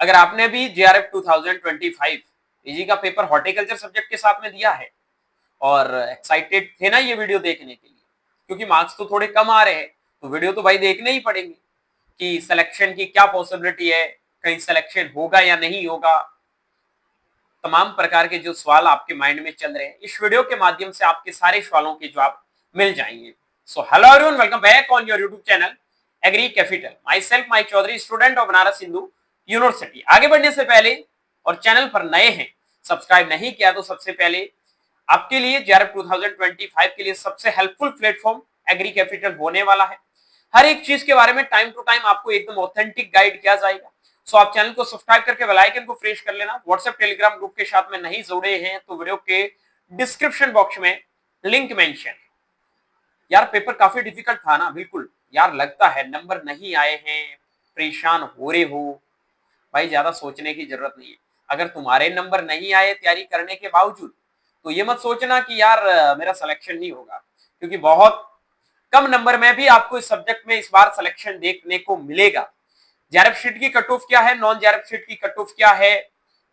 अगर आपने भी JRF 2025 इजी का पेपर हॉर्टिकल्चर सब्जेक्ट के साथ में दिया है और एक्साइटेड थे ना ये वीडियो देखने के लिए, क्योंकि मार्क्स तो थोड़े कम आ रहे हैं, तो वीडियो तो भाई देखने ही पड़ेंगे कि सिलेक्शन की क्या पॉसिबिलिटी है, कहीं सिलेक्शन होगा या नहीं होगा। तमाम प्रकार के जो सवाल आपके माइंड में चल रहे हैं, इस वीडियो के माध्यम से आपके सारे सवालों के जवाब मिल जाएंगे। So hello everyone, welcome back on your YouTube channel Agri Capital. Myself माई Chaudhary, student of Banaras Hindu University. आगे बढ़ने से पहले और चैनल पर नए हैं, सब्सक्राइब नहीं किया तो सबसे पहले आपके लिए JRF 2025 के लिए सबसे हेल्पफुल प्लेटफॉर्म एग्री कैपिटल होने वाला है। हर एक चीज के बारे में टाइम टू टाइम आपको एकदम ऑथेंटिक गाइड किया जाएगा। सो आप चैनल को सब्सक्राइब करके बेल आइकन को प्रेस कर लेना। व्हाट्सएप टेलीग्राम ग्रुप के साथ में नहीं जुड़े हैं तो वीडियो के डिस्क्रिप्शन बॉक्स में लिंक मेंशन है। यार पेपर काफी डिफिकल्ट था ना, बिल्कुल यार लगता है नंबर नहीं आए हैं, परेशान हो रहे हो, भाई ज्यादा सोचने की जरूरत नहीं है। अगर तुम्हारे नंबर नहीं आए तैयारी करने के बावजूद, तो ये मत सोचना कि यार मेरा सिलेक्शन नहीं होगा, क्योंकि बहुत कम नंबर में भी आपको इस सब्जेक्ट में इस बार सिलेक्शन देखने को मिलेगा। JRF शीट की कट ऑफ क्या है, नॉन JRF शीट की कट ऑफ क्या है,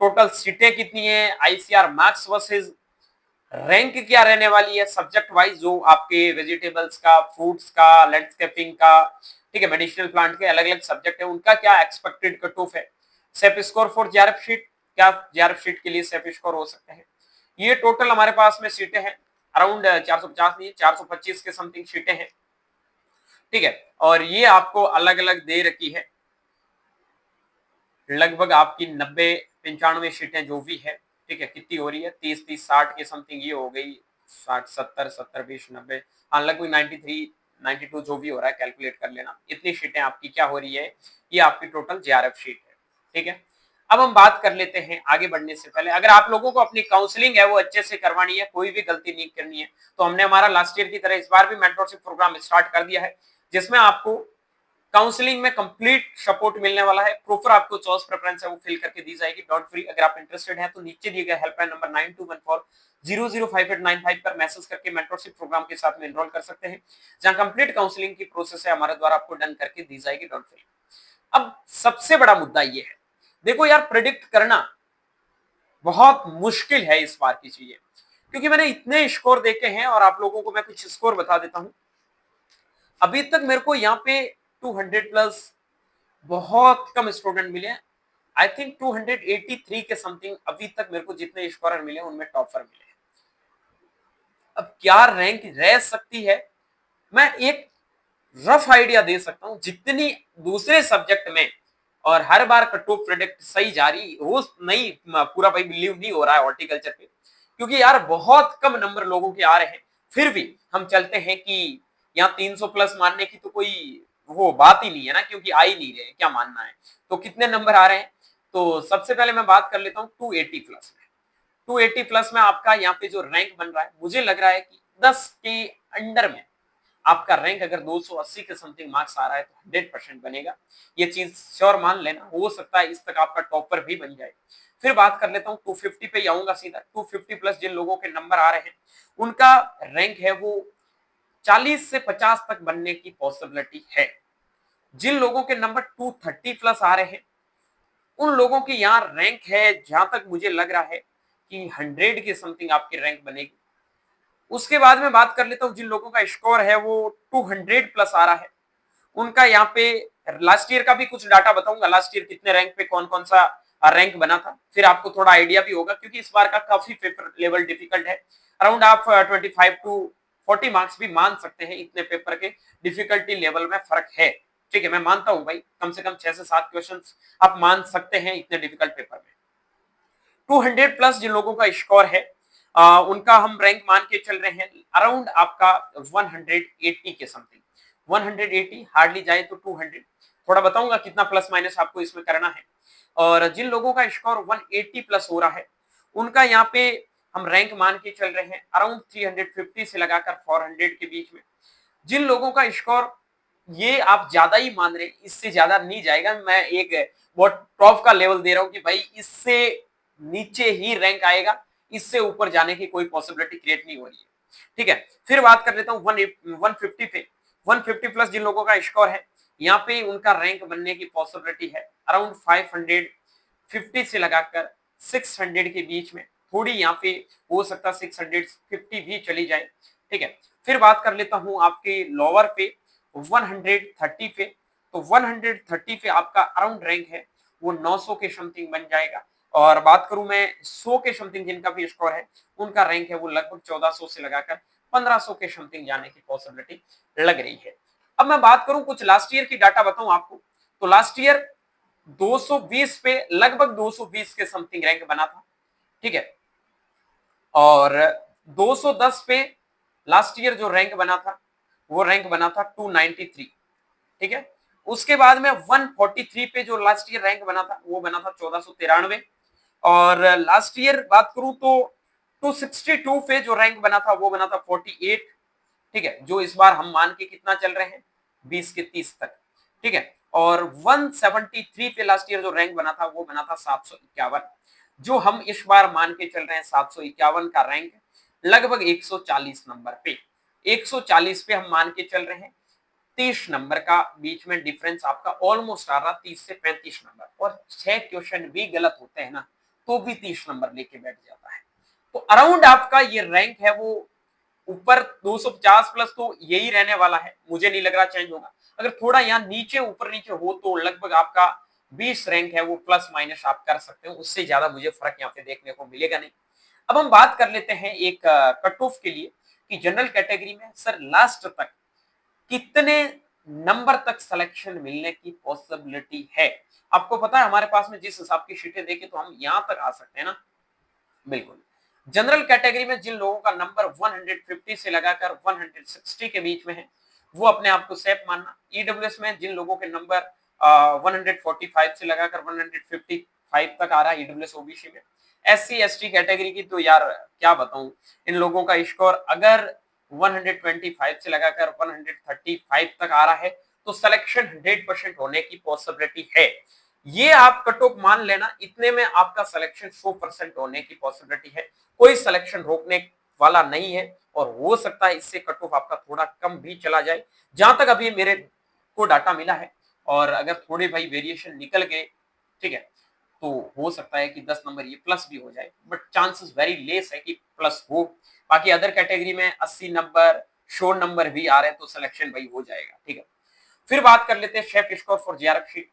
टोटल सीटें कितनी है, ICR मार्क्स वर्सेस रैंक क्या रहने वाली है सब्जेक्ट वाइज, जो आपके वेजिटेबल्स का, फ्रूट्स का, लैंडस्केपिंग का, ठीक है, मेडिसिनल प्लांट के अलग अलग सब्जेक्ट है, उनका क्या एक्सपेक्टेड कट ऑफ है, safe score for JRF sheet, क्या JRF शीट के लिए सेफ स्कोर हो सकते हैं। ये टोटल हमारे पास में सीटें हैं अराउंड 450 नहीं 425 के समथिंग सीटें हैं, ठीक है। और ये आपको अलग अलग दे रखी है, लगभग आपकी 90-95 सीटें जो भी है, ठीक है। कितनी हो रही है, 30-30-60 के समथिंग ये हो गई, 60-70-70-20-90, हाँ लगभग 93-92 जो भी हो रहा है, कैलकुलेट कर लेना। इतनी सीटें आपकी क्या हो रही है, ये आपकी टोटल JRF शीट है, ठीक है। अब हम बात कर लेते हैं आगे बढ़ने से पहले, अगर आप लोगों को अपनी काउंसलिंग है वो अच्छे से करवानी है, कोई भी गलती नहीं करनी है, तो हमने हमारा लास्ट ईयर की तरह इस बार भी मेंटरशिप प्रोग्राम स्टार्ट कर दिया है, जिसमें आपको काउंसलिंग में कंप्लीट सपोर्ट मिलने वाला है। प्रॉपर आपको चॉइस प्रेफरेंस है वो फिल करके दी जाएगी डॉट फ्री। अगर आप इंटरेस्टेड हैं तो नीचे दिए गए हेल्पलाइन नंबर 9214005895 पर मैसेज करके मेंटरशिप प्रोग्राम के साथ में एनरोल कर सकते हैं, जहां कंप्लीट काउंसलिंग की प्रोसेस है हमारे द्वारा आपको डन करके दी जाएगी डॉट फ्री। अब सबसे बड़ा मुद्दा ये है, देखो यार प्रेडिक्ट करना बहुत मुश्किल है इस बार की चीजें, क्योंकि मैंने इतने स्कोर देखे हैं और आप लोगों को मैं कुछ स्कोर बता देता हूं। अभी तक मेरे को यहाँ पे 200 प्लस बहुत कम स्टूडेंट मिले हैं। आई थिंक 283 के समथिंग अभी तक मेरे को जितने स्कोरर मिले उनमें टॉपर मिले हैं। अब क्या रैंक रह सकती है, मैं एक रफ आइडिया दे सकता हूं, जितनी दूसरे सब्जेक्ट में और हर बार कट ऑफ प्रेडिक्ट सही जारी हो नहीं, पूरा भाई बिलीव नहीं हो रहा है हॉर्टिकल्चर पे, क्योंकि यार बहुत कम नंबर लोगों के आ रहे हैं। फिर भी हम चलते हैं कि यहाँ 300 प्लस मानने की तो कोई वो बात ही नहीं है ना, क्योंकि आ ही नहीं रहे, क्या मानना है। तो कितने नंबर आ रहे हैं, तो सबसे पहले मैं बात कर लेता हूँ 280 प्लस में। 280 प्लस में आपका यहाँ पे जो रैंक बन रहा है, मुझे लग रहा है कि 10 के अंडर में आपका रैंक अगर 280 के समथिंग मार्क्स आ रहा है तो 100% बनेगा। ये चीज श्योर मान लेना, हो सकता है इस तक आपका टॉपर भी बन जाए। फिर बात कर लेता हूँ 250 पे आऊंगा सीधा। 250 प्लस जिन लोगों के नंबर आ रहे हैं उनका रैंक है वो 40 से 50 तक बनने की पॉसिबिलिटी है। जिन लोगों के नंबर 230 प्लस आ रहे हैं उन लोगों की यहाँ रैंक है, जहां तक मुझे लग रहा है कि 100 के समथिंग आपकी रैंक बनेगी। उसके बाद में बात कर लेता हूँ जिन लोगों का स्कोर है वो 200 प्लस आ रहा है, उनका यहाँ पे लास्ट ईयर का भी कुछ डाटा बताऊंगा, लास्ट ईयर कितने रैंक पे कौन कौन सा रैंक बना था, फिर आपको थोड़ा आइडिया भी होगा, क्योंकि इस बार का काफी पेपर लेवल डिफिकल्ट है। अराउंड आप 25 to 40 मार्क्स भी मान सकते हैं, इतने पेपर के डिफिकल्टी लेवल में फर्क है, ठीक है। मैं मानता हूं भाई कम से कम 6 से 7 क्वेश्चन आप मान सकते हैं इतने डिफिकल्ट पेपर में। 200 प्लस जिन लोगों का स्कोर है उनका हम रैंक मान के चल रहे हैं अराउंड आपका 180 के समथिंग। 180 हार्डली जाए तो 200, थोड़ा बताऊंगा कितना प्लस माइनस आपको इसमें करना है। और जिन लोगों का स्कोर 180 प्लस हो रहा है उनका यहाँ पे हम रैंक मान के चल रहे हैं अराउंड 350 से लगाकर 400 के बीच में। जिन लोगों का स्कोर ये आप ज्यादा ही मान रहे हैं, इससे ज्यादा नहीं जाएगा, मैं एक बहुत टॉप का लेवल दे रहा हूँ कि भाई इससे नीचे ही रैंक आएगा, इससे ऊपर जाने की कोई पॉसिबिलिटी क्रिएट नहीं हो रही है, ठीक है। फिर बात कर लेता हूँ 150 पे। 150 प्लस जिन लोगों का स्कोर है यहाँ पे उनका रैंक बनने की पॉसिबिलिटी है अराउंड 500 50 से लगाकर 600 के बीच में, थोड़ी यहाँ पे हो सकता 650 भी चली जाए, ठीक है। फिर बात कर लेता हूं आपके लोअर पे 130 पे, तो 130 पे आपका अराउंड रैंक है वो 900 के समथिंग बन जाएगा। और बात करूं मैं 100 के समथिंग जिनका भी स्कोर है, उनका रैंक है वो लगभग 1400 से लगाकर 1500 के समथिंग जाने की पॉसिबिलिटी लग रही है। अब मैं बात करूं कुछ लास्ट ईयर की डाटा बताऊं आपको, तो लास्ट ईयर 220 पे लगभग 220 के समथिंग रैंक बना था, ठीक है। और 210 पे लास्ट ईयर जो रैंक बना था वो रैंक बना था 293, ठीक है। उसके बाद में 143 पे जो लास्ट ईयर रैंक बना था वो बना था 1493। और लास्ट ईयर बात करूं तो 262 पे जो रैंक बना था वो बना था 48, ठीक है। जो इस बार हम मान के कितना चल रहे हैं 20 के 30 तक, ठीक है। और 173 पे लास्ट ईयर जो रैंक बना था वो बना था 751, जो हम इस बार मान के चल रहे हैं 751 का रैंक लगभग 140 नंबर पे, 140 पे हम मान के चल रहे हैं। 30 नंबर का बीच में डिफरेंस आपका ऑलमोस्ट आ रहा 30 से 35 नंबर, और 6 क्वेश्चन भी गलत होते हैं ना तो भी 30 नंबर लेके बैठ जाता है। तो अराउंड आपका ये रैंक है वो ऊपर 250 प्लस तो यही रहने वाला है, मुझे नहीं लग रहा चेंज होगा। अगर थोड़ा यहाँ नीचे ऊपर नीचे हो तो लगभग आपका 20 रैंक है वो प्लस माइनस आप कर सकते हो, उससे ज्यादा मुझे फर्क यहाँ पे देखने को मिलेगा नहीं। अब हम बात कर लेते हैं एक कट ऑफ के लिए कि जनरल कैटेगरी में सर लास्ट तक कितने नंबर तक सिलेक्शन मिलने की पॉसिबिलिटी है। आपको पता है हमारे पास में जिस हिसाब की शीटें देखे तो हम यहां तक आ सकते हैं ना, बिल्कुल। जनरल कैटेगरी में जिन लोगों का नंबर 150 से लगाकर 160 के बीच में है वो अपने आप को सेफ मानना। ईडब्ल्यूएस में जिन लोगों के नंबर 145 से लगाकर 155 तक आ रहा है ईडब्ल्यूएस ओबीसी में। एससी एसटी कैटेगरी की तो यार क्या बताऊं, इन लोगों का स्कोर अगर 125 से लगाकर 135 तक आ रहा है तो सिलेक्शन 100% होने की पॉसिबिलिटी है। ये आप कट ऑफ मान लेना, इतने में आपका सिलेक्शन 100% होने की पॉसिबिलिटी है, कोई सिलेक्शन रोकने वाला नहीं है। और हो सकता है इससे कट ऑफ आपका थोड़ा कम भी चला जाए, जहां तक अभी मेरे को डाटा मिला है। और अगर थोड़े भाई वेरिएशन निकल गए, ठीक है, तो हो सकता है कि 10 नंबर ये प्लस भी हो जाए, बट चांसेस वेरी लेस है कि प्लस हो। बाकी अदर कैटेगरी में 80 नंबर 100 नंबर भी आ रहे हैं तो सिलेक्शन भाई हो जाएगा, ठीक है। फिर बात कर लेते हैं chef score for JRF sheet.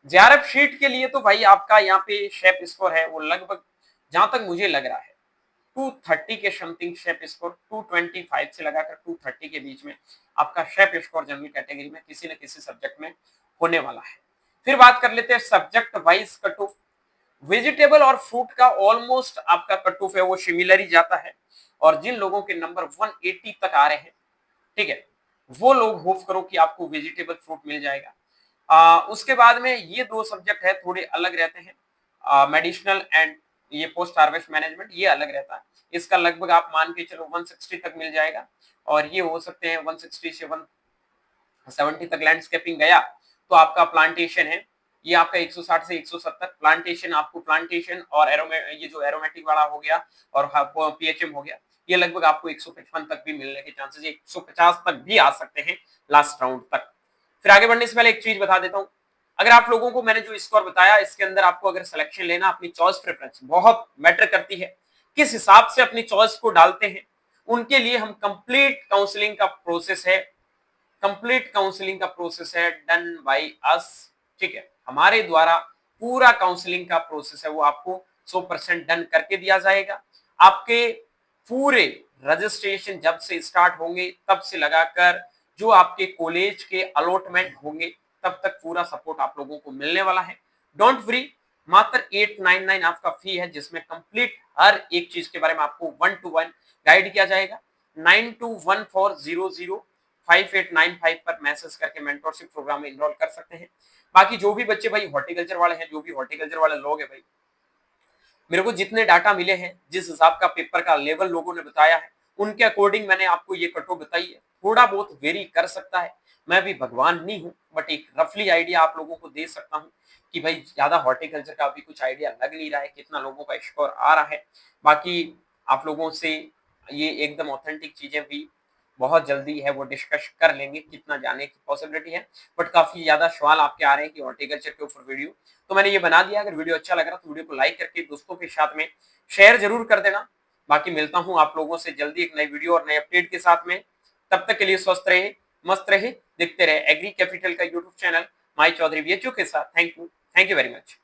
JRF sheet के लिए तो भाई आपका यहाँ पे शेफ स्कोर है वो लगभग जहां तक मुझे लग रहा है 230 के समथिंग शेप स्कोर, 225 से लगाकर 230 के बीच में आपका शेप स्कोर जनरल कैटेगरी में किसी न किसी सब्जेक्ट में होने वाला है। फिर बात कर लेते हैं subject wise cut off. Vegetable और फ्रूट का ऑलमोस्ट आपका कट ऑफ है वो सिमिलर ही जाता है, और जिन लोगों के नंबर 180 तक आ रहे हैं, ठीक है, वो लोग होप करो कि आपको वेजिटेबल फ्रूट मिल जाएगा। उसके बाद में ये दो सब्जेक्ट है थोड़े अलग रहते हैं, मेडिसिनल एंड ये पोस्ट हार्वेस्ट मैनेजमेंट ये अलग रहता है। इसका लगभग आप मान के चलो 160 तक मिल जाएगा, और ये हो सकते हैं 160 से 170 तक लैंडस्केपिंग गया तो आपका प्लांटेशन है ये आपका 160 से 170 प्लांटेशन, आपको प्लांटेशन और ये जो एरोमेटिक वाला हो गया और पीएचएम हो गया, ये लगभग आपको 155 तक भी मिलने के चांसेस, 150 तक भी आ सकते हैं लास्ट राउंड तक। फिर आगे बढ़ने से पहले एक चीज बता देता हूँ, अगर आप लोगों को मैंने जो स्कोर बताया इसके अंदर आपको अगर सिलेक्शन लेना, अपनी चॉइस प्रेफरेंस बहुत मैटर करती है, किस हिसाब से अपनी चॉइस को डालते हैं, उनके लिए हम कंप्लीट काउंसलिंग का प्रोसेस है, कंप्लीट काउंसलिंग का प्रोसेस है डन बाय अस, ठीक है। हमारे द्वारा पूरा काउंसलिंग का प्रोसेस है वो आपको 100% डन करके दिया जाएगा। आपके पूरे रजिस्ट्रेशन जब से स्टार्ट होंगे तब से लगाकर जो आपके कॉलेज के अलॉटमेंट होंगे तब तक पूरा सपोर्ट आप लोगों को मिलने वाला है। डोंट वरी, मात्र 899 आपका फी है जिसमें कंप्लीट हर एक चीज के बारे में आपको 1-to-1 गाइड किया जाएगा। 9214005895 पर मैसेज करके मेंटरशिप प्रोग्राम में इनरोल कर सकते हैं। बाकी जो भी बच्चे भाई हॉर्टिकल्चर वाले हैं, जो भी हॉर्टिकल्चर वाले लोग हैं भाई, मेरे को जितने डाटा मिले हैं, जिस हिसाब का पेपर का लेवल लोगों ने बताया है, उनके अकॉर्डिंग मैंने आपको ये कटो बताई है। थोड़ा बहुत वेरी कर सकता है, मैं भी भगवान नहीं हूँ, बट एक रफली आइडिया आप लोगों को दे सकता हूँ कि भाई ज्यादा हॉर्टिकल्चर का अभी कुछ आइडिया लग नहीं रहा है कितना लोगों का स्कोर आ रहा है। बाकी आप लोगों से ये एकदम ऑथेंटिक चीजें भी बहुत जल्दी है वो डिस्कस कर लेंगे, कितना जाने की पॉसिबिलिटी है। बट काफी ज्यादा सवाल आपके आ रहे हैं कि हॉर्टिकल्चर के ऊपर वीडियो, तो मैंने ये बना दिया। अगर वीडियो अच्छा लग रहा तो वीडियो को लाइक करके दोस्तों के साथ में शेयर जरूर कर देना। बाकी मिलता हूँ आप लोगों से जल्दी एक नई वीडियो और नए अपडेट के साथ में। तब तक के लिए स्वस्थ रहे, मस्त रहे, देखते रहे एग्री कैपिटल का यूट्यूब चैनल माई चौधरी वीएचओ के साथ। Thank you very much.